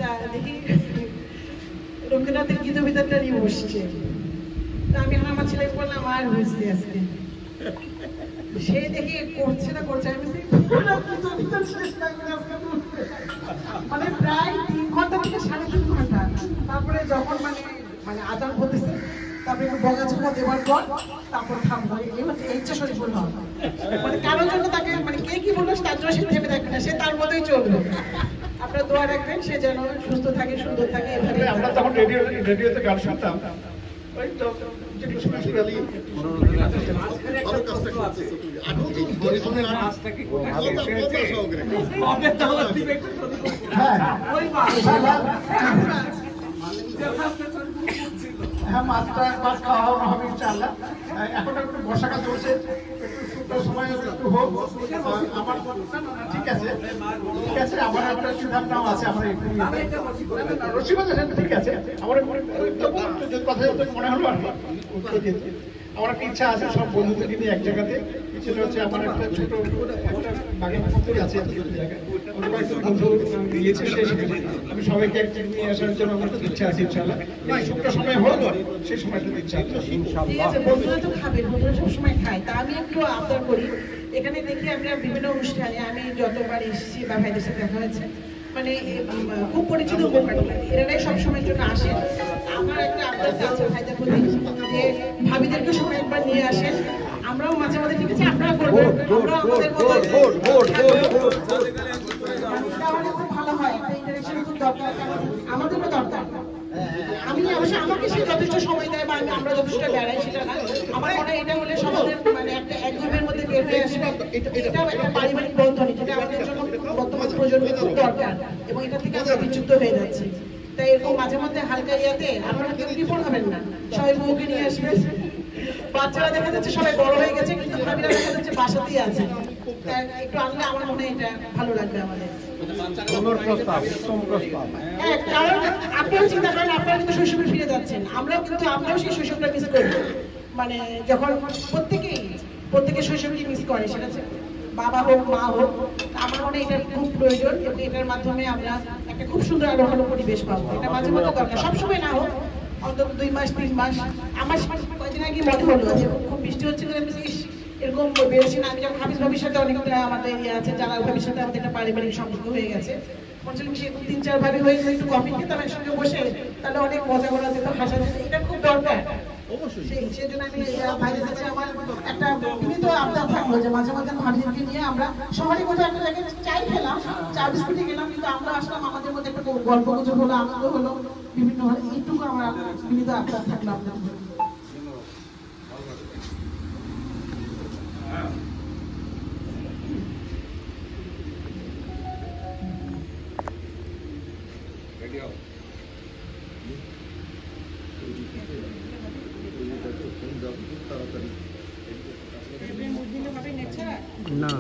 তা দেখি রবীন্দ্রনাথের গীতবিতানটা নিয়ে বসছে। তা আমি আমার ছেলেকে বললাম আর হয়েছে আজকে, সে দেখি করছে না করছে, আমি মানে প্রায় 3 ঘন্টা থেকে 3.5 ঘন্টা। তারপরে যখন মানে আজান হতেছে, তারপরে একটু বগাচোখা দেওয়ার পর তারপর থামবো, এই ইচ্ছা শরীর বলল মানে কারোর জন্য তাকে মানে কে কি বললো তার জন্য সে থেমে থাকবে না, সে তার মতোই চলবে। আপনারা দোয়া রাখবেন সে যেন সুস্থ থাকে, সুন্দর থাকে। আমরা তখন রেডিওতে গান শুনতাম, ওই তো যেগুলো শুনে শুনালি হ্যাঁ, মাছ খাওয়া হবে ইনশাআল্লাহ। এখন একটু বর্ষাকাল চলছে, একটু সময় একটু হোক। আমার ঠিক আছে, ঠিক আছে, আমার একটা সিদ্ধান্তও আছে। আমার রসিকতা ঠিক আছে, আমার কথা মনে হলো আর আমার একটা ইচ্ছা আছে সব বন্ধুদেরকে নিয়ে এক জায়গাতে। সেটা হচ্ছে আমার একটা ছোট একটা বাগান মতোই আছে দিয়েছে, আমি সবাইকে এক জায়গায় নিয়ে আসার জন্য আমার ইচ্ছা আছে ইনশাআল্লাহ। শুক্র সময় হলো সেই সময়টা ইচ্ছা আছে। ঠিক আছে, বন্ধুরা তো খাবেন, বন্ধুরা সবসময় খায়। তা আমি একটু আবদার করি, এখানে দেখি আমরা বিভিন্ন অনুষ্ঠানে আমি যতবার এসেছি বা ভাইদের সাথে দেখা হয়েছে, মানে খুব পরিচিত উপকারী এরাই সবসময়ের জন্য আসে। আমার একটা আবদার আছে ভাইদের প্রতি যে ভাবিদেরকে সবাই একবার নিয়ে আসেন, আমরাও মাঝে মাঝে, ঠিক আছে আপনারা করবেন, খুব ভালো হয়, একটা ইন্টারেকশন খুব দরকার, আমাদেরও দরকার। আমি অবশ্য আমাকে সে যথেষ্ট সময় দেয় বা আমরা যথেষ্ট বেড়াই সেটা না, আমার মনে এটা হলে সমাজের মানে একটা একদমের মধ্যে বের হয়ে আসবে। এটাও একটা পারিবারিক বন্ধনী, যেটা আমাদের জন্য বর্তমান প্রজন্মের খুব দরকার, এবং এটা থেকে আমরা বিচ্যুত হয়ে যাচ্ছি। তাই এরকম মাঝে মধ্যে হালকা ইয়াতে আপনারা কেউ বিফল হবেন না, সবাই বউকে নিয়ে আসবেন। বাচ্চারা দেখা যাচ্ছে সবাই বড় হয়ে গেছে, কিন্তু ভাবিরা দেখা যাচ্ছে বাসাতেই আছে। একটু আনলে আমার মনে হয় এটা ভালো লাগবে আমাদের। হ্যাঁ, কারণ আপনিও চিন্তা করেন, আপনারা কিন্তু শৈশবে ফিরে যাচ্ছেন, আমরাও কিন্তু আমরাও সেই শৈশবটা মিস করি। মানে যখন প্রত্যেকে শৈশবকে মিস করে, সেটা হচ্ছে বাবা হোক মা হোক। আমার মনে হয় এটা খুব প্রয়োজন, এবং এটার মাধ্যমে আমরা একটা খুব সুন্দর আরো ভালো পরিবেশ পাবো। এটা মাঝে মধ্যে দরকার, সবসময় না হোক, অন্তত 2 মাস 3 মাস। আমার কয়েকদিন আগে মনে হলো যে খুব বৃষ্টি হচ্ছিল, এরকম বেরোছি না। আমি যখন হাফিজ ভাবির সাথে অনেকটা আমাদের ইয়ে আছে, জালাল ভাবির সাথে আমাদের একটা পারিবারিক সম্পর্ক হয়ে গেছে। বলছিলাম সে 3-4 ভাবি হয়ে গেলে একটু কফি খেতাম একসঙ্গে বসে, তাহলে অনেক মজা করা যেত, হাসা যেত, এটা খুব দরকার। সেই জন্য আমি ভাইদের কাছে আমার একটা বিনীত আবদার থাকলো যে মাঝে মাঝে ভাবিদেরকে নিয়ে আমরা শহরে কোথাও একটা জায়গায় চাই খেলাম, চা বিস্কুটে গেলাম, কিন্তু আমরা আসলাম, আমাদের মধ্যে একটা গল্প গুজব হলো, আনন্দ হলো, বিভিন্ন এইটুকু আমার বিনীত আবদার থাকলো আপনাদের। না